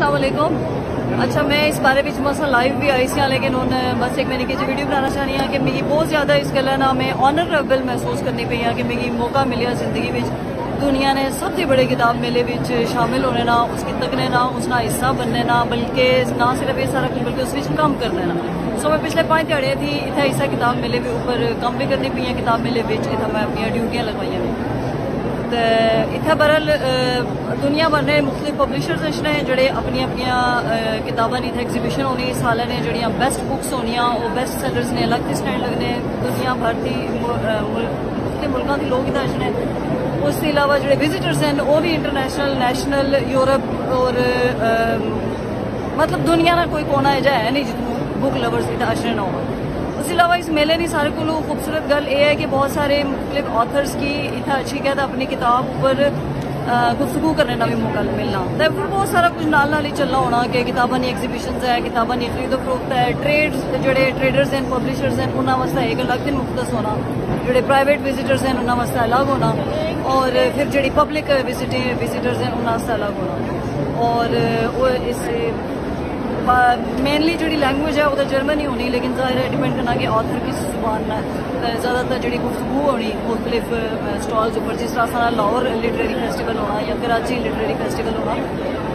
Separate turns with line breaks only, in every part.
अस्सलाम वालेकुम। अच्छा मैं इस बारे में मसा लाइव भी आई सी, लेकिन उन्हें बस एक मैंने किसी वीडियो बनाना चाहनी है कि मिगी बहुत ज्यादा इस गल ना मैं ऑनरेबल महसूस करनी पई कि मिगी मौका मिले जिंदगी में दुनिया ने सबसे बड़े किताब मेले में शामिल होने ना, उसकी तकने ना, उसका हिस्सा बनने ना, बल्कि ना सिर्फ ये सारा कुछ बल्कि उस काम करने ना। सो मैं पिछले 5 दिहाड़े थी इतना हिस्सा किताब मेले के ऊपर काम भी करनी पई किताब मेले में, इतना मैं अपन ड्यूटियां लगवाई तो इतना बरल दुनिया भर ने मुख्तलिफ पब्लिशर्स ने जोड़े अपनी अपनी किताबें इतना एग्जीबिशन होनी इस साल ने जोड़िया बेस्ट बुक्स होनिया वो बेस्ट सेलर्स ने अलग स्टैंड लगने दुनिया भर की मुल्कों के लोग इतना अच्छे उसके अलावा जो विजिटर्स हैं वो भी इंटरनेशनल नेशनल यूरोप और मतलब दुनिया का कोई कोना ऐसा है नहीं जितने बुक लवर्स इतना अच्छे ना हो। उसके अलावा इस मेले की सारे को खूबसूरत गल यह है कि बहुत सारे मुख्तलिफ ऑथर्स की इतना अच्छी कहता अपनी किताब पर गुफ्तगू करने का भी मौका मिलना तो फिर बहुत सारा कुछ नाल ही चलना होना कि किताबों की एग्जीबिशन है, किताबों की खरीदो फरोख्त है, ट्रेड्स जोड़े ट्रेडर्स हैं पब्लिशर्स हैं उन्होंने वास्ते एक अलग दिन मुख्तस होना, जोड़े प्राइवेट विजिटर्स हैं उन्होंने वास्ते अलग होना और फिर जी पब्लिक विजिटर्स हैं उन्होंने वास्ते अलग होना। और वो इस मेनली जी लैंग्वेज है वो तो जर्मन ही होनी, लेकिन जाहिर है डिपेंड करना कि ऑथर किस जुबान में ज़्यादातर जी गुफ्तगू होनी मुख्तलिफ स्टॉल्स ऊपर जिस तरह सारा लाहौर लिटरेरी फेस्टिवल होना या कराची लिटरेरी फेस्टिवल होना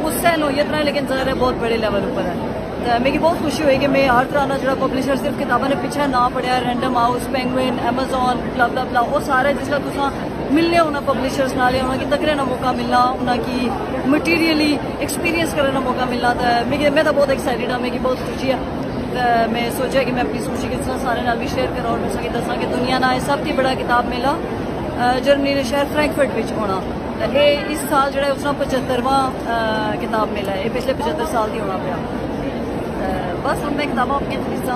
उससे नोयत ना, लेकिन जाहिर है बहुत बड़े लेवल ऊपर है। तो मेरी बहुत खुशी हुई कि मैं हर तरह का जो पब्लिशर सिर्फ किताबों ने पीछे ना पढ़िया रैंडम हाउस पेंगुइन एमेजॉन ब्ला ब्ला वो सारे जिसका तुसा मिलने उन्हें पब्लिशर्स नाल उन्होंने तकने का मौका मिलना, उन्होंने मटीरियली एक्सपीरियंस करने का मौका मिलना। तो मैं तो बहुत एक्साइटेड हाँ, मेरी बहुत खुशी है। तो मैं सोचा कि मैं अपनी खुशी किस तरह सारे नाल भी शेयर करा और तुसा दसा कि दुनिया ना सब बड़ा किताब मेला जर्मनी के शहर फ्रैंकफर्ट में होना। तो ये इस साल जो उसका 75वां किताब मेला है, ये पिछले 75 साल की होना पाया। बस हम मैं किताबा अपनी खरीदा।